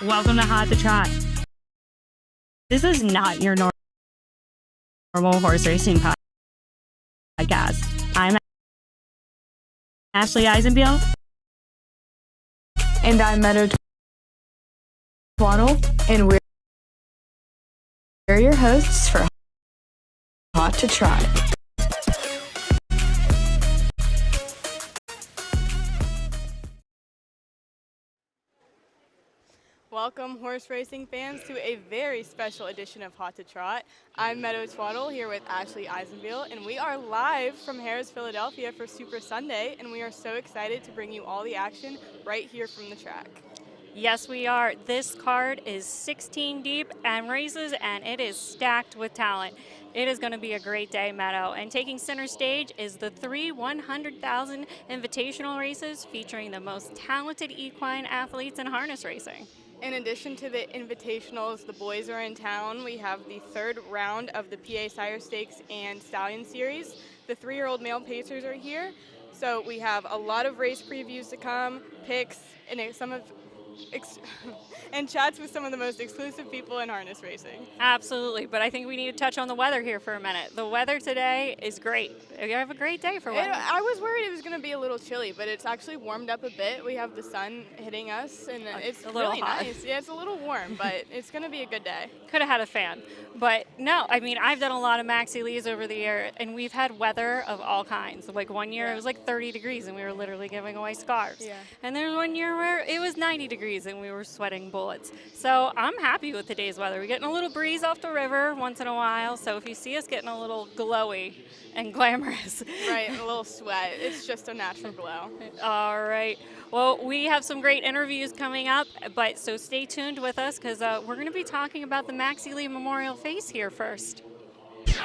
Welcome to Hot to Trot. This is not your normal horse racing podcast. I'm Ashley Eisenbiel. And I'm Meadow Twaddle, and we're your hosts for Hot to Trot. Welcome, horse racing fans, to a very special edition of Hot to Trot. I'm Meadow Twaddle here with Ashley Eisenbiel, and we are live from Harrah's, Philadelphia for Super Sunday, and we are so excited to bring you all the action right here from the track. Yes, we are. This card is 16 deep and races, and it is stacked with talent. It is going to be a great day, Meadow. And taking center stage is the three 100,000 invitational races featuring the most talented equine athletes in harness racing. In addition to the invitationals, the boys are in town. We have the third round of the PA Sire Stakes and Stallion Series. The 3-year-old male pacers are here. So we have a lot of race previews to come, picks, and and chats with some of the most exclusive people in harness racing. Absolutely, but I think we need to touch on the weather here for a minute. The weather today is great. You have a great day for weather. I was worried it was going to be a little chilly, but it's actually warmed up a bit. We have the sun hitting us, and it's really nice. Yeah, it's a little warm, but it's going to be a good day. Could have had a fan. But no, I mean, I've done a lot of maxi leads over the year, and we've had weather of all kinds. Like one year it was like 30 degrees, and we were literally giving away scarves. Yeah. And there was one year where it was 90 degrees, and we were sweating bullets. So I'm happy with today's weather. We're getting a little breeze off the river once in a while, so if you see us getting a little glowy and glamorous. Right, a little sweat. It's just a natural glow. All right. Well, we have some great interviews coming up, but so stay tuned with us because we're going to be talking about the Maxie Lee Memorial Face here first.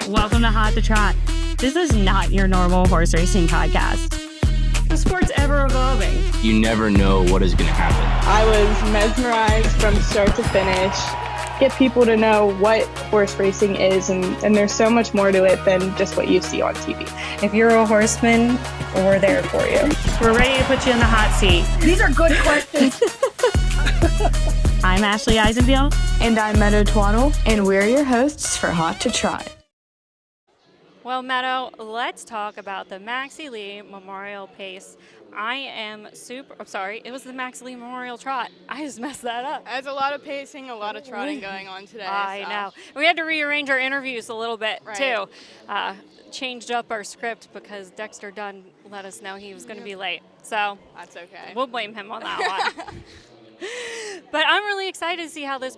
Welcome to Hot to Trot. This is not your normal horse racing podcast. The sport's ever evolving. You never know what is going to happen. I was mesmerized from start to finish. Get people to know what horse racing is, and there's so much more to it than just what you see on TV. If you're a horseman, we're there for you. We're ready to put you in the hot seat. These are good questions. I'm Ashley Eisenbiel. And I'm Meadow Twaddle, and we're your hosts for Hot to Trot. Well, Meadow, let's talk about the Maxie Lee Memorial Pace. It was the Maxie Lee Memorial Trot. I just messed that up. There's a lot of pacing, a lot of trotting going on today. I know. We had to rearrange our interviews a little bit, too. Changed up our script because Dexter Dunn let us know he was going to be late. So that's okay. We'll blame him on that one. But I'm really excited to see how this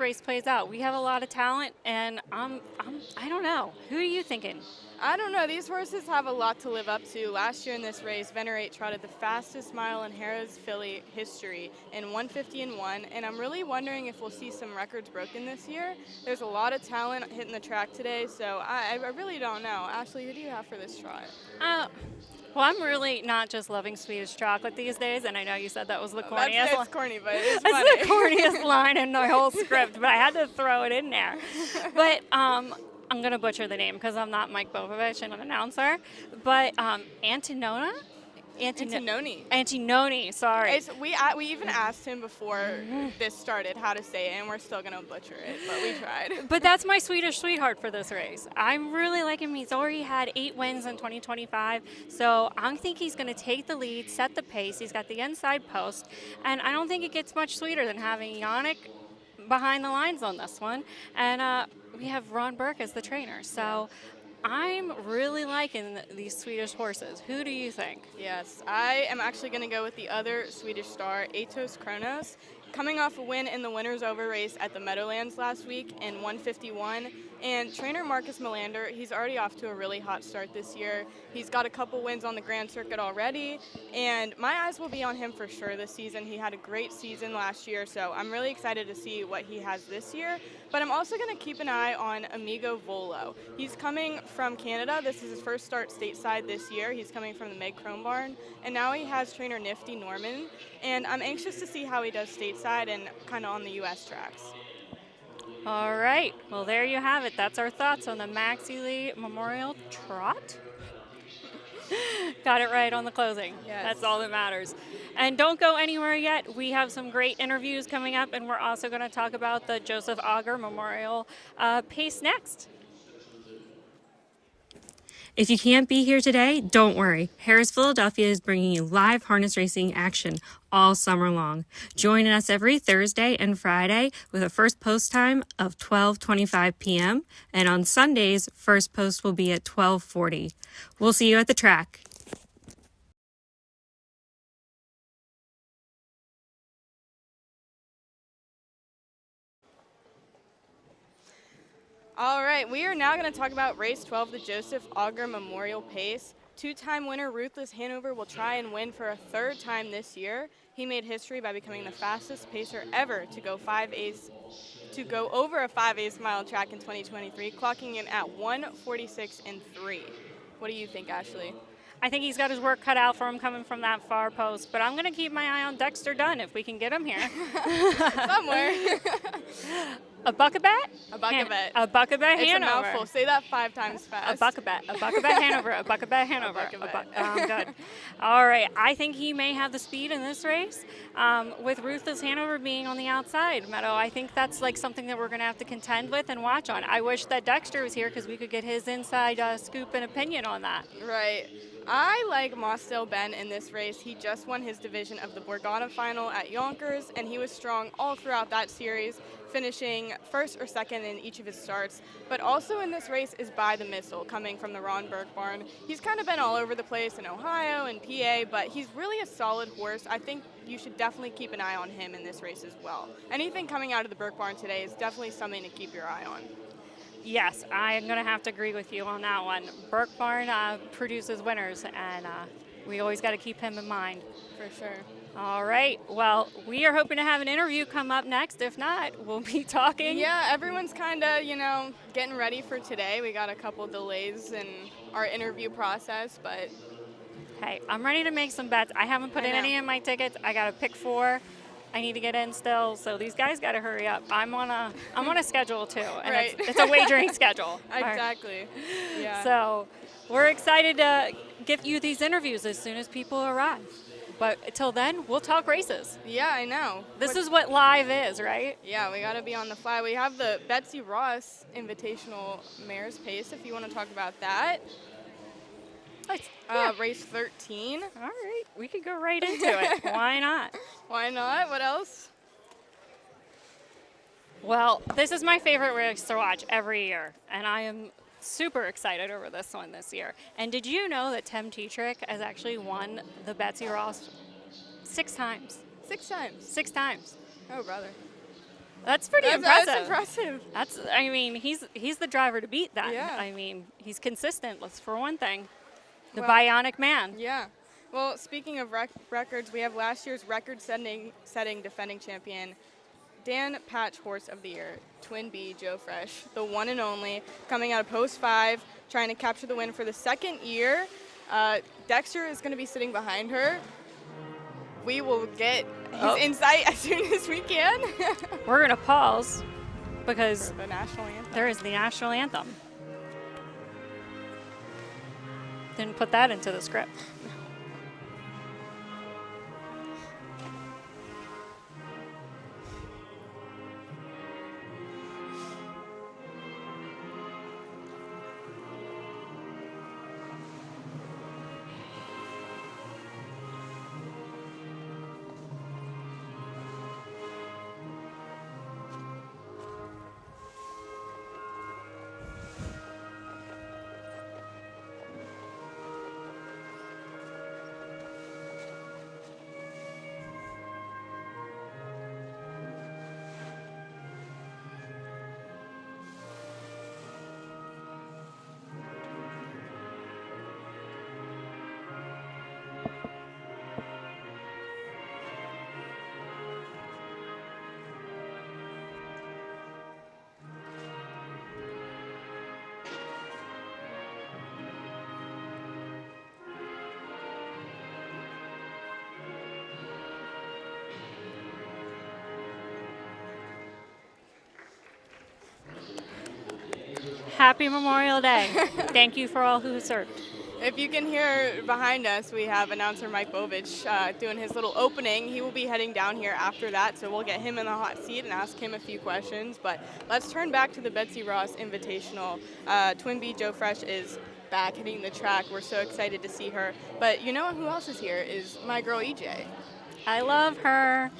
race plays out. We have a lot of talent, and I don't know. Who are you thinking? I don't know. These horses have a lot to live up to. Last year in this race, Venerate trotted the fastest mile in Harrah's Philly history in 1:50.1, and I'm really wondering if we'll see some records broken this year. There's a lot of talent hitting the track today, so I really don't know. Ashley, who do you have for this trot? Well, I'm really not just loving Swedish chocolate these days, and I know you said that was the corniest. It's corny, but it's funny. That's the corniest line in the whole script, but I had to throw it in there. But I'm going to butcher the name because I'm not Mike Bovovich and an announcer. But Antinoni, sorry. We even asked him before this started how to say it, and we're still going to butcher it, but we tried. But that's my Swedish sweetheart for this race. I'm really liking him. He's already had 8 wins in 2025, so I think he's going to take the lead, set the pace. He's got the inside post, and I don't think it gets much sweeter than having Yannick behind the lines on this one. And we have Ron Burke as the trainer, so I'm really liking these Swedish horses. Who do you think? Yes, I am actually going to go with the other Swedish star, Atos Kronos. Coming off a win in the Winners Over race at the Meadowlands last week in 1:51. And trainer Marcus Melander, he's already off to a really hot start this year. He's got a couple wins on the Grand Circuit already, and my eyes will be on him for sure this season. He had a great season last year, so I'm really excited to see what he has this year. But I'm also going to keep an eye on Amigo Volo. He's coming from Canada. This is his first start stateside this year. He's coming from the Meg Chrome Barn, and now he has trainer Nifty Norman. And I'm anxious to see how he does stateside and kind of on the U.S. tracks. All right. Well, there you have it. That's our thoughts on the Maxie Lee Memorial Trot. Got it right on the closing. Yes. That's all that matters. And don't go anywhere yet. We have some great interviews coming up, and we're also going to talk about the Joseph Auger Memorial Pace next. If you can't be here today, don't worry. Harrah's Philadelphia is bringing you live harness racing action all summer long. Join us every Thursday and Friday with a first post time of 12:25 p.m. And on Sundays, first post will be at 12:40. We'll see you at the track. All right, we are now going to talk about race 12, the Joseph Auger Memorial Pace. Two-time winner Ruthless Hanover will try and win for a third time this year. He made history by becoming the fastest pacer ever to go over a 5/8 mile track in 2023, clocking in at 1:46.3. What do you think, Ashley? I think he's got his work cut out for him coming from that far post, but I'm going to keep my eye on Dexter Dunn if we can get him here. Somewhere. A buckabat? A buckabat. A buckabat It's Hanover. a mouthful. Say that 5 times fast. A buckabat Hanover, a buckabat Hanover. buckabat. Good. All right, I think he may have the speed in this race. With Ruthless Hanover being on the outside, Meadow, I think that's like something that we're going to have to contend with and watch on. I wish that Dexter was here because we could get his inside scoop and opinion on that. Right. I like Mosdale Ben in this race. He just won his division of the Borgata final at Yonkers, and he was strong all throughout that series, finishing first or second in each of his starts. But also in this race is By the Missile, coming from the Ron Burke barn. He's kind of been all over the place in Ohio and PA, but he's really a solid horse. I think you should definitely keep an eye on him in this race as well. Anything coming out of the Burke barn today is definitely something to keep your eye on. Yes, I am going to have to agree with you on that one. Burke Barn produces winners, and we always got to keep him in mind. For sure. All right. Well, we are hoping to have an interview come up next. If not, we'll be talking. Yeah, everyone's kind of, getting ready for today. We got a couple delays in our interview process, but Hey, I'm ready to make some bets. I haven't put in any of my tickets. I got to pick 4. I need to get in still, so these guys got to hurry up. I'm on a schedule too, and right. it's a wagering schedule. Exactly. Yeah. So we're excited to give you these interviews as soon as people arrive. But until then, we'll talk races. Yeah, I know. This is what live is, right? Yeah, we got to be on the fly. We have the Betsy Ross Invitational Mares Pace, if you want to talk about that. Race 13. All right, we could go right into it. Why not? Why not? What else? Well, this is my favorite race to watch every year, and I am super excited over this one this year. And did you know that Tim Tetrick has actually won the Betsy Ross 6 times? 6 times. 6 times. Oh, brother. That's pretty impressive. That's impressive. I mean, he's the driver to beat that. Yeah. I mean, he's consistent, for one thing. The Well, bionic man. Yeah. Well, speaking of records, we have last year's record-setting defending champion, Dan Patch Horse of the Year, Twin B, Joe Fresh, the one and only, coming out of Post 5, trying to capture the win for the second year. Dexter is going to be sitting behind her. We will get his insight as soon as we can. We're going to pause because the national anthem. there is the national anthem. Didn't put that into the script. Happy Memorial Day. Thank you for all who served. If you can hear behind us, we have announcer Mike Bovich doing his little opening. He will be heading down here after that, so we'll get him in the hot seat and ask him a few questions. But let's turn back to the Betsy Ross Invitational. Twin B Joe Fresh is back hitting the track. We're so excited to see her. But you know who else is here is my girl EJ. I love her.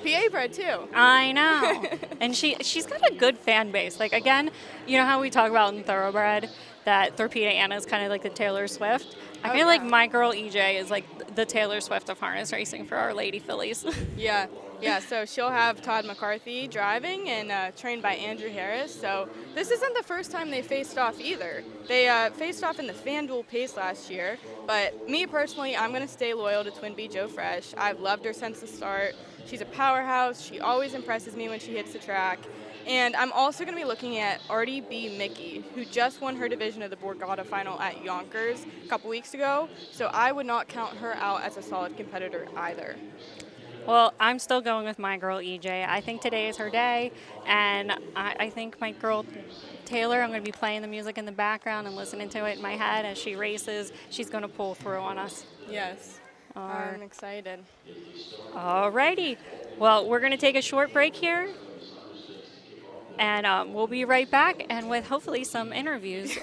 PA bred too. I know. And she's got a good fan base. Like, again, you know how we talk about in Thoroughbred that Torpedo Anna is kind of like the Taylor Swift? I feel like my girl EJ is like the Taylor Swift of harness racing for our lady fillies. Yeah, so she'll have Todd McCarthy driving and trained by Andrew Harris. So this isn't the first time they faced off either. They faced off in the FanDuel Pace last year, but me personally, I'm going to stay loyal to Twin B Joe Fresh. I've loved her since the start. She's a powerhouse. She always impresses me when she hits the track. And I'm also going to be looking at Artie B. Mickey, who just won her division of the Borgata final at Yonkers a couple weeks ago. So I would not count her out as a solid competitor either. Well, I'm still going with my girl EJ. I think today is her day, and I think my girl Taylor, I'm going to be playing the music in the background and listening to it in my head as she races. She's going to pull through on us. Yes, I'm excited. All righty. Well, we're going to take a short break here. And we'll be right back, and with hopefully some interviews.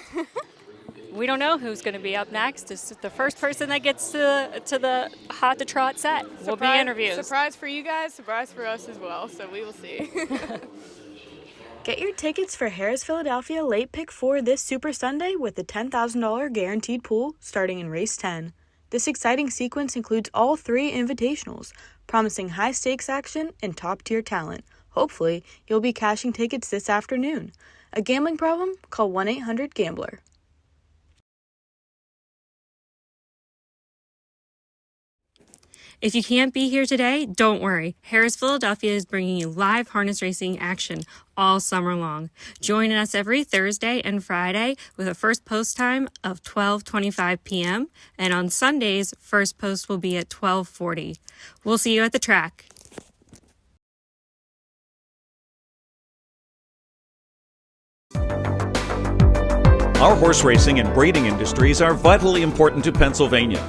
We don't know who's going to be up next. It's the first person that gets to the Hot to Trot set will be interviewed. Surprise for you guys, surprise for us as well, so we will see. Get your tickets for Harrah's Philadelphia Late Pick 4 this Super Sunday with the $10,000 guaranteed pool starting in race 10. This exciting sequence includes all 3 invitationals, promising high stakes action and top-tier talent. Hopefully, you'll be cashing tickets this afternoon. A gambling problem? Call 1-800-GAMBLER. If you can't be here today, don't worry. Harrah's Philadelphia is bringing you live harness racing action all summer long. Join us every Thursday and Friday with a first post time of 12:25 p.m. And on Sundays, first post will be at 12:40. We'll see you at the track. Our horse racing and breeding industries are vitally important to Pennsylvania.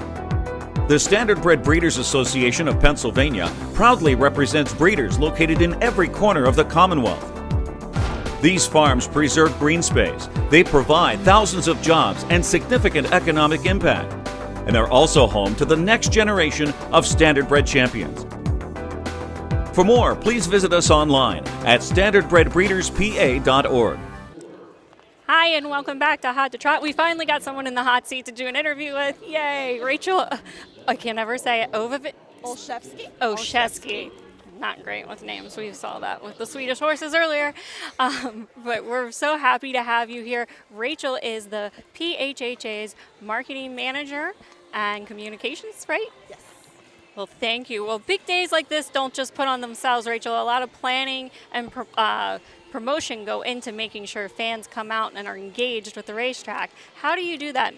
The Standardbred Breeders Association of Pennsylvania proudly represents breeders located in every corner of the Commonwealth. These farms preserve green space, they provide thousands of jobs and significant economic impact, and are also home to the next generation of Standardbred champions. For more, please visit us online at standardbredbreederspa.org. Hi, and welcome back to Hot to Trot. We finally got someone in the hot seat to do an interview with. Yay! Rachel, I can't ever say it. Olszewski. Not great with names. We saw that with the Swedish horses earlier. But we're so happy to have you here. Rachel is the PHHA's marketing manager and communications, right? Yes. Well, thank you. Well, big days like this don't just put on themselves, Rachel. A lot of planning and promotion go into making sure fans come out and are engaged with the racetrack. How do you do that?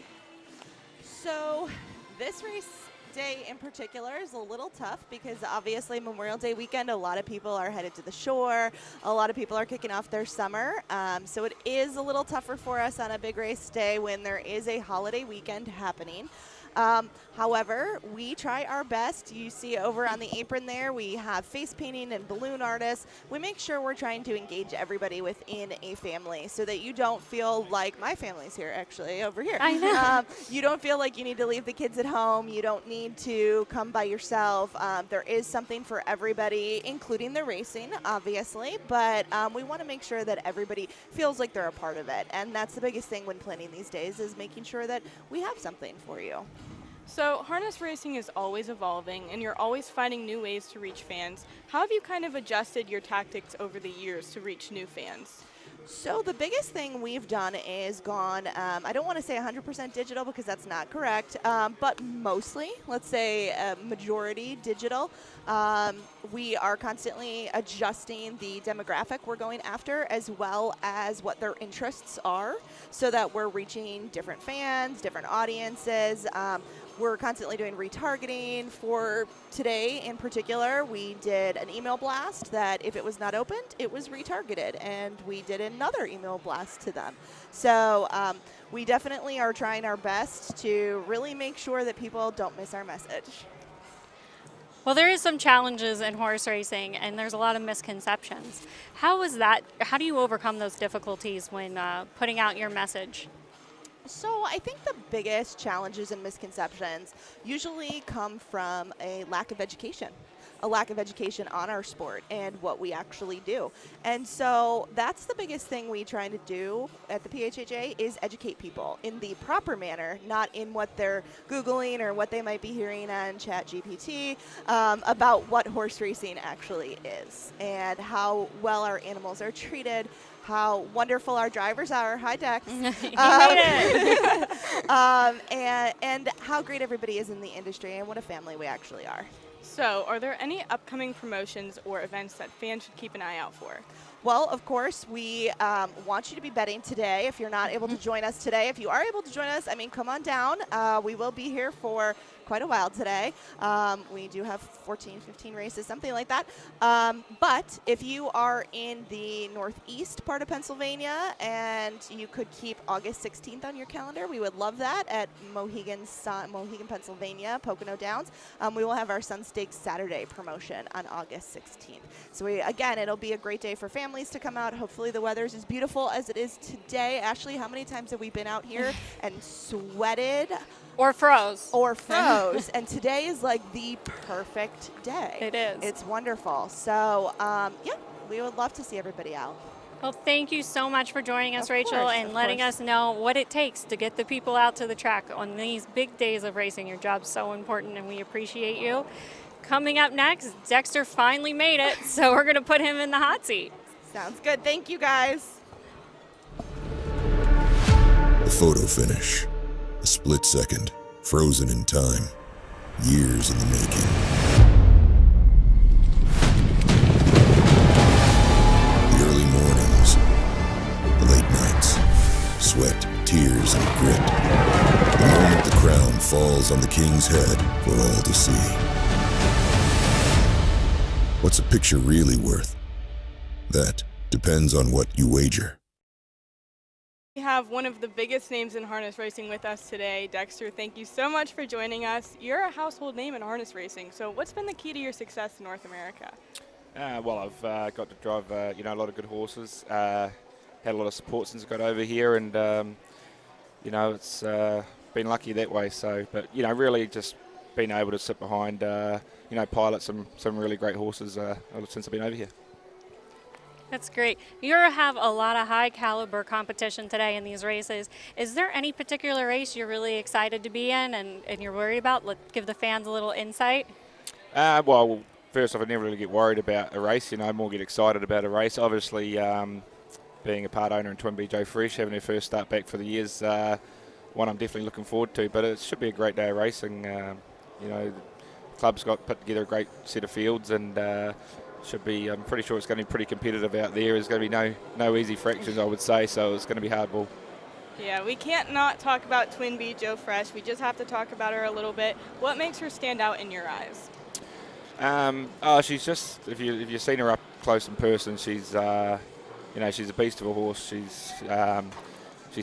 So this race day in particular is a little tough because obviously Memorial Day weekend, a lot of people are headed to the shore. A lot of people are kicking off their summer. So it is a little tougher for us on a big race day when there is a holiday weekend happening. However, we try our best. You see over on the apron there, we have face painting and balloon artists. We make sure we're trying to engage everybody within a family so that you don't feel like my family's here, actually, over here. I know. You don't feel like you need to leave the kids at home. You don't need to come by yourself. There is something for everybody, including the racing, obviously, but we want to make sure that everybody feels like they're a part of it. And that's the biggest thing when planning these days is making sure that we have something for you. So harness racing is always evolving, and you're always finding new ways to reach fans. How have you kind of adjusted your tactics over the years to reach new fans? So the biggest thing we've done is gone, I don't want to say 100% digital because that's not correct, but mostly, let's say majority digital. We are constantly adjusting the demographic we're going after as well as what their interests are so that we're reaching different fans, different audiences. We're constantly doing retargeting. For today in particular, we did an email blast that if it was not opened, it was retargeted. And we didn't another email blast to them. So we definitely are trying our best to really make sure that people don't miss our message. Well, there is some challenges in horse racing, and there's a lot of misconceptions. How do you overcome those difficulties when putting out your message? So I think the biggest challenges and misconceptions usually come from a lack of education on our sport and what we actually do. And so that's the biggest thing we try to do at the PHHA is educate people in the proper manner, not in what they're Googling or what they might be hearing on ChatGPT about what horse racing actually is and how well our animals are treated, how wonderful our drivers are. Hi, Dex. And how great everybody is in the industry and what a family we actually are. So, are there any upcoming promotions or events that fans should keep an eye out for? Well, of course, we want you to be betting today. If you're not able to join us today, if you are able to join us, come on down. We will be here for quite a while today. We do have 14, 15 races, something like that. But if you are in the northeast part of Pennsylvania and you could keep August 16th on your calendar, we would love that at Mohegan, Pennsylvania, Pocono Downs. We will have our Sun Stakes Saturday promotion on August 16th. So again, it'll be a great day for families to come out. Hopefully the weather's as beautiful as it is today. Ashley, how many times have we been out here and sweated? Or froze. And today is like the perfect day. It is. It's wonderful. So, yeah, we would love to see everybody out. Well, thank you so much for joining us, Rachel, and of letting course. us know what it takes to get the people out to the track on these big days of racing. Your job's so important, and we appreciate you. Coming up next, Dexter finally made it, so we're going to put him in the hot seat. Sounds good. Thank you, guys. The photo finish. A split second, frozen in time, years in the making. The early mornings, the late nights, sweat, tears, and grit. The moment the crown falls on the king's head for all to see. What's a picture really worth? That depends on what you wager. We have one of the biggest names in harness racing with us today. Dexter, thank you so much for joining us. You're a household name in harness racing, so what's been the key to your success in North America? Well, I've got to drive, a lot of good horses. Had a lot of support since I got over here, and it's been lucky that way. So, but really just been able to sit behind, pilot some really great horses since I've been over here. That's great. You have a lot of high caliber competition today in these races. Is there any particular race you're really excited to be in and you're worried about? Give the fans a little insight. Well, first off, I never really get worried about a race. I more get excited about a race. Obviously, being a part owner in Twin B Joe Fresh, having their first start back for the year's one I'm definitely looking forward to. But it should be a great day of racing. The club's got put together a great set of fields and I'm pretty sure it's going to be pretty competitive out there. There's going to be no easy fractions, I would say, so it's going to be hardball. Yeah, we can't not talk about Twin B Joe Fresh. We just have to talk about her a little bit. What makes her stand out in your eyes? She's just, if you've seen her up close in person, she's she's a beast of a horse. She's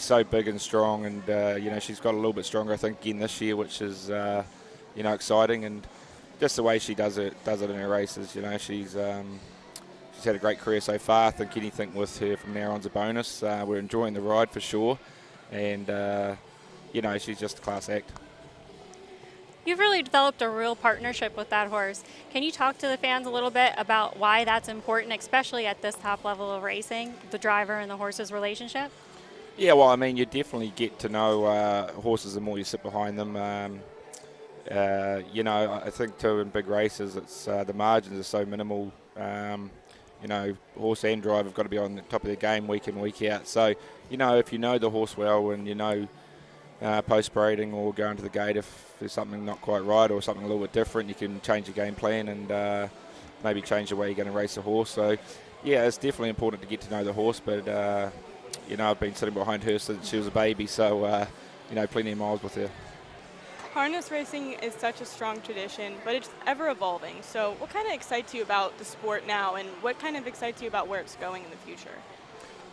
so big and strong, and she's got a little bit stronger, I think, again this year, which is exciting. And just the way she does it in her races, she's had a great career so far. I think anything with her from now on's a bonus. We're enjoying the ride for sure, and she's just a class act. You've really developed a real partnership with that horse. Can you talk to the fans a little bit about why that's important, especially at this top level of racing, the driver and the horse's relationship? Yeah, well, you definitely get to know horses the more you sit behind them. I think too in big races, it's the margins are so minimal. Horse and driver have got to be on the top of their game week in, week out. So, if you know the horse well and post-parading or going to the gate if there's something not quite right or something a little bit different, you can change your game plan and maybe change the way you're going to race a horse. So, yeah, it's definitely important to get to know the horse, but, I've been sitting behind her since she was a baby, so, plenty of miles with her. Harness racing is such a strong tradition, but it's ever evolving. So what kind of excites you about the sport now, and what kind of excites you about where it's going in the future?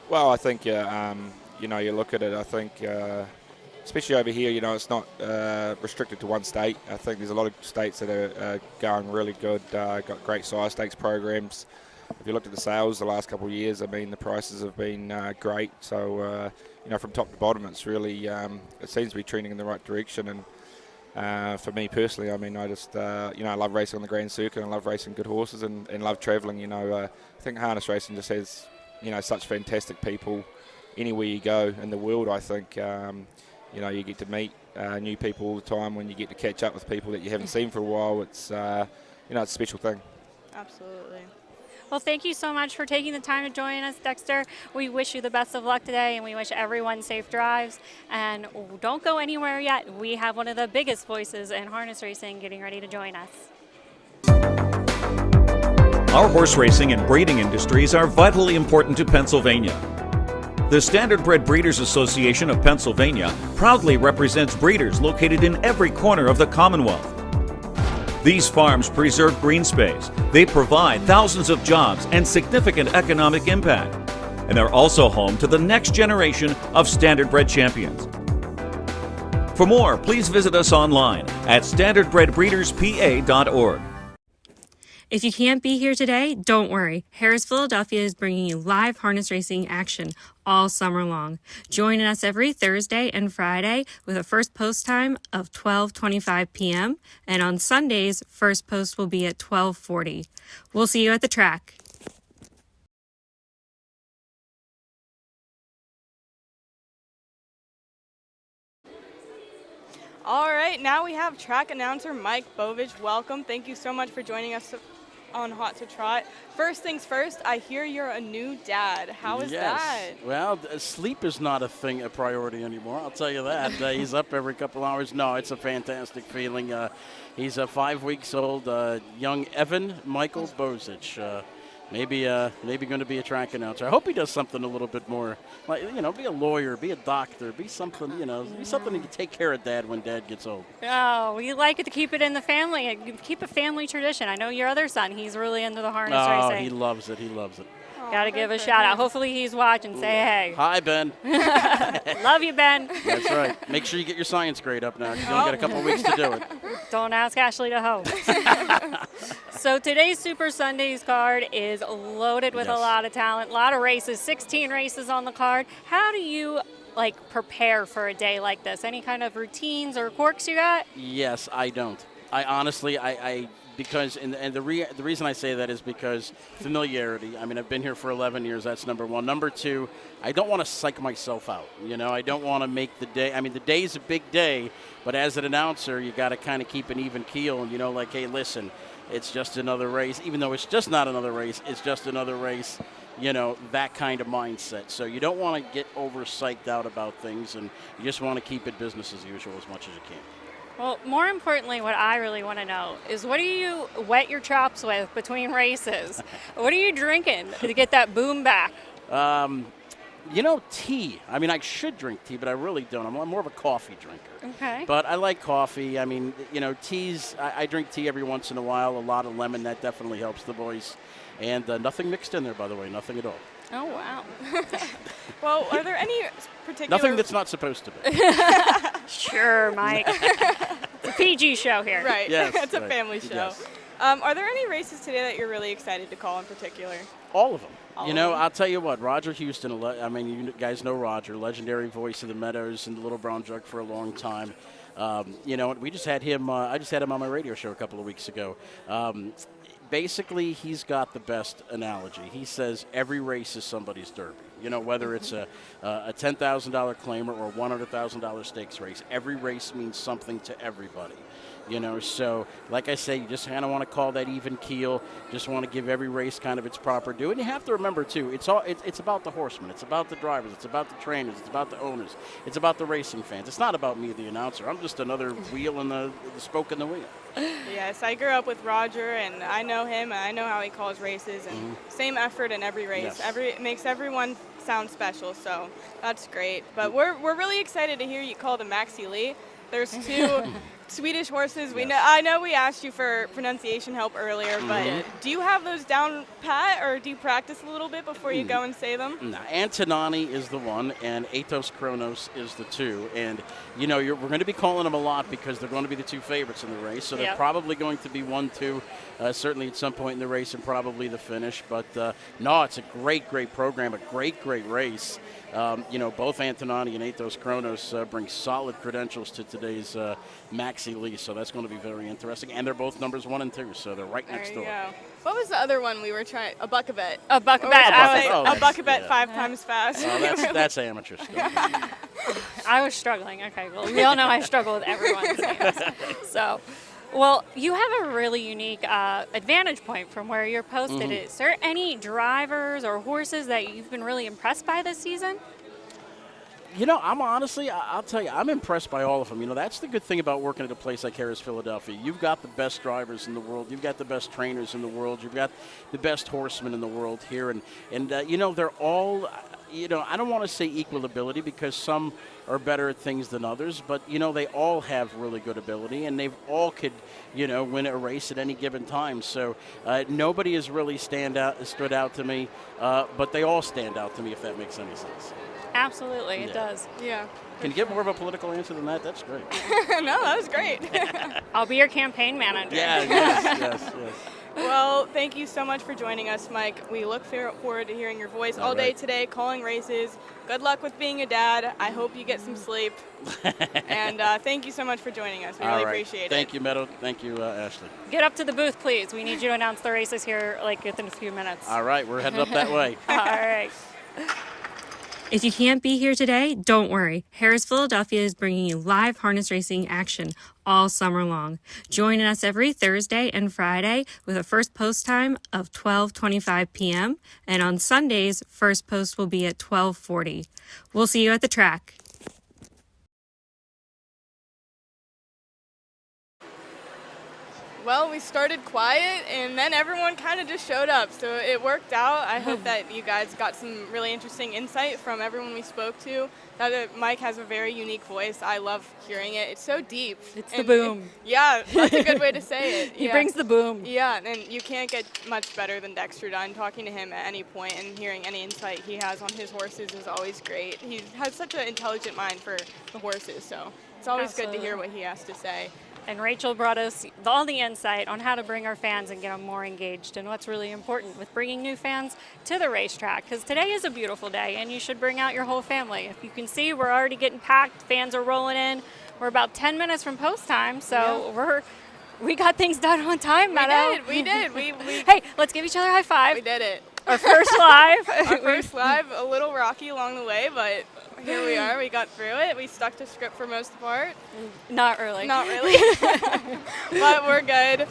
Well, I think you know, you look at it. I think especially over here, you know, it's not restricted to one state. I think there's a lot of states that are going really good. Got great sire stakes programs. If you looked at the sales the last couple of years, I mean, the prices have been great. So you know, from top to bottom, it's really it seems to be trending in the right direction. And for me personally, I mean, I just you know, I love racing on the Grand Circuit, and I love racing good horses, and love travelling. You know, I think harness racing just has, you know, such fantastic people anywhere you go in the world. I think you know, you get to meet new people all the time. When you get to catch up with people that you haven't seen for a while, it's you know, it's a special thing. Absolutely. Well, thank you so much for taking the time to join us, Dexter. We wish you the best of luck today, and we wish everyone safe drives. And don't go anywhere yet. We have one of the biggest voices in harness racing getting ready to join us. Our horse racing and breeding industries are vitally important to Pennsylvania. The Standardbred Breeders Association of Pennsylvania proudly represents breeders located in every corner of the Commonwealth. These farms preserve green space, they provide thousands of jobs and significant economic impact, and they're also home to the next generation of Standardbred champions. For more, please visit us online at standardbredbreederspa.org. If you can't be here today, don't worry. Harrah's Philadelphia is bringing you live harness racing action all summer long. Join us every Thursday and Friday with a first post time of 12:25 p.m. And on Sundays, first post will be at 12:40. We'll see you at the track. All right, now we have track announcer Mike Bovich. Welcome. Thank you so much for joining us on Hot to Trot. First things first, I hear you're a new dad. How is that? Well, sleep is not a priority anymore, I'll tell you that. He's up every couple hours. No, it's a fantastic feeling. He's 5 weeks old, young Evan Michael Bozich. Maybe going to be a track announcer. I hope he does something a little bit more, like, you know, be a lawyer, be a doctor, be something, you know, be something that can take care of Dad when Dad gets old. Oh, we like it to keep it in the family, keep a family tradition. I know your other son, he's really into the harness racing. Oh, he loves it. He loves it. Got to give a shout out. Hopefully he's watching. Say hey. Hi, Ben. Love you, Ben. That's right. Make sure you get your science grade up now. You only got a couple of weeks to do it. Don't ask Ashley to hope. So today's Super Sundays card is loaded with a lot of talent, a lot of races, 16 races on the card. How do you prepare for a day like this? Any kind of routines or quirks you got? Yes, I don't. I honestly, because, and the reason I say that is because familiarity. I mean, I've been here for 11 years. That's number one. Number two, I don't want to psych myself out. You know, I don't want to make the day. I mean, the day's a big day, but as an announcer, you got to kind of keep an even keel. And, you know, like, hey, listen, it's just another race. Even though it's just not another race, it's just another race. You know, that kind of mindset. So you don't want to get over psyched out about things, and you just want to keep it business as usual as much as you can. Well, more importantly, what I really want to know is, what do you wet your chops with between races? What are you drinking to get that boom back? You know, tea. I mean, I should drink tea, but I really don't. I'm more of a coffee drinker. Okay. But I like coffee. I mean, you know, teas, I drink tea every once in a while. A lot of lemon, that definitely helps the voice. And nothing mixed in there, by the way, nothing at all. Oh, wow. Well, are there any particular... Nothing that's not supposed to be. Sure, Mike. It's a PG show here. Right. Yes, it's a family show. Yes. Are there any races today that you're really excited to call in particular? All of them. You know, I'll tell you what, Roger Houston, I mean, you guys know Roger, legendary voice of the Meadows and the Little Brown Jug for a long time. You know, we just had him, I just had him on my radio show a couple of weeks ago. Basically, he's got the best analogy. He says every race is somebody's derby. You know, whether it's a $10,000 claimer or a $100,000 stakes race, every race means something to everybody. You know, so like I say, you just kind of want to call that even keel. Just want to give every race kind of its proper due. And you have to remember too, it's about the horsemen, it's about the drivers, it's about the trainers, it's about the owners, it's about the racing fans. It's not about me, the announcer. I'm just another wheel in the spoke in the wheel. Yes, I grew up with Roger, and I know him, and I know how he calls races, and same effort in every race. Yes. It makes everyone sound special, so that's great. But we're really excited to hear you call the Maxie Lee. There's Swedish horses, I know we asked you for pronunciation help earlier, but do you have those down pat, or do you practice a little bit before you go and say them? No, Antonani is the one, and Atos Kronos is the two. And, we're going to be calling them a lot because they're going to be the two favorites in the race. So they're probably going to be 1-2, certainly at some point in the race and probably the finish. But, no, it's a great, great program, a great, great race. Both Antonani and Atos Kronos bring solid credentials to today's Maxi Lee, so that's going to be very interesting. And they're both numbers 1 and 2, so they're right next door. Go. What was the other one we were trying? A buck-a-bet. A buck-a-bet. A buck-a-bet 5 times fast. Oh, that's amateur stuff. I was struggling. Okay, well, we all know I struggle with everyone's names. So, well, you have a really unique advantage point from where you're posted. Is there any drivers or horses that you've been really impressed by this season? I'm honestly, I'll tell you, I'm impressed by all of them. That's the good thing about working at a place like Harrah's Philadelphia. You've got the best drivers in the world. You've got the best trainers in the world. You've got the best horsemen in the world here. And they're all, I don't want to say equal ability because some are better at things than others, but, they all have really good ability, and they've all could, win a race at any given time. So nobody has really stood out to me, but they all stand out to me, if that makes any sense. Absolutely, it does. Yeah. Can you get more of a political answer than that? That's great. No, that was great. I'll be your campaign manager. Yeah, yes. Well, thank you so much for joining us, Mike. We look forward to hearing your voice all day today, calling races. Good luck with being a dad. I hope you get some sleep. And thank you so much for joining us. We really appreciate it. Thank you, Meadow. Thank you, Ashley. Get up to the booth, please. We need you to announce the races here within a few minutes. All right, we're headed up that way. All right. If you can't be here today, don't worry. Harrah's Philadelphia is bringing you live harness racing action all summer long. Join us every Thursday and Friday with a first post time of 12:25 p.m. And on Sundays, first post will be at 12:40. We'll see you at the track. Well, we started quiet, and then everyone kind of just showed up, so it worked out. I hope that you guys got some really interesting insight from everyone we spoke to. Mike has a very unique voice. I love hearing it. It's so deep. It's the boom. Yeah, that's a good way to say it. He brings the boom. Yeah, and you can't get much better than Dexter Dunn. Talking to him at any point and hearing any insight he has on his horses is always great. He has such an intelligent mind for the horses, so it's always good to hear what he has to say. And Rachel brought us all the insight on how to bring our fans and get them more engaged and what's really important with bringing new fans to the racetrack, because today is a beautiful day and you should bring out your whole family. If you can see, we're already getting packed. Fans are rolling in. We're about 10 minutes from post time, so we got things done on time, Meadow. We did. Hey, let's give each other a high five. We did it. Our first live. Our first live, a little rocky along the way, but here we are. We got through it. We stuck to script for most of the part. Not really. But we're good.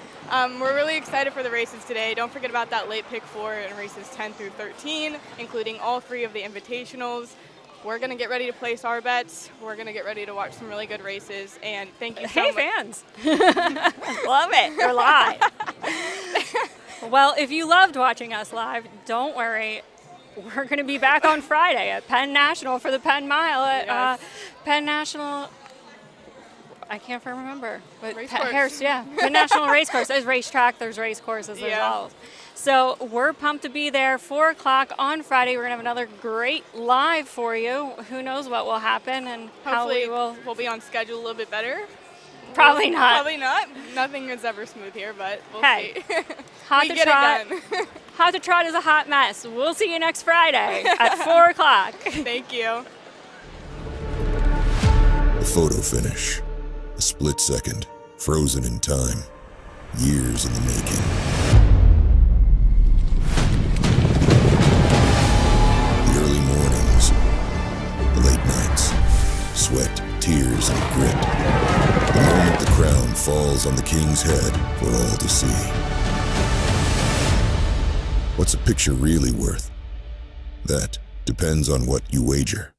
We're really excited for the races today. Don't forget about that late pick 4 in races 10 through 13, including all 3 of the invitationals. We're going to get ready to place our bets. We're going to get ready to watch some really good races. And thank you so much. Hey, fans. Love it. We're live. Well, if you loved watching us live, don't worry. We're going to be back on Friday at Penn National for the Penn Mile at Penn National. I can't remember. But Penn National Racecourse. There's racetrack. There's race courses. There's all. So we're pumped to be there. 4 o'clock on Friday. We're going to have another great live for you. Who knows what will happen and hopefully how we'll be on schedule a little bit better. Probably not. Probably not. Nothing is ever smooth here, but we'll see. Hot to Trot. Hot to Trot is a hot mess. We'll see you next Friday at 4 o'clock. Thank you. The photo finish. A split second, frozen in time. Years in the making. The early mornings. The late nights. Sweat, tears, and grit. The moment the crown falls on the king's head for all to see. What's a picture really worth? That depends on what you wager.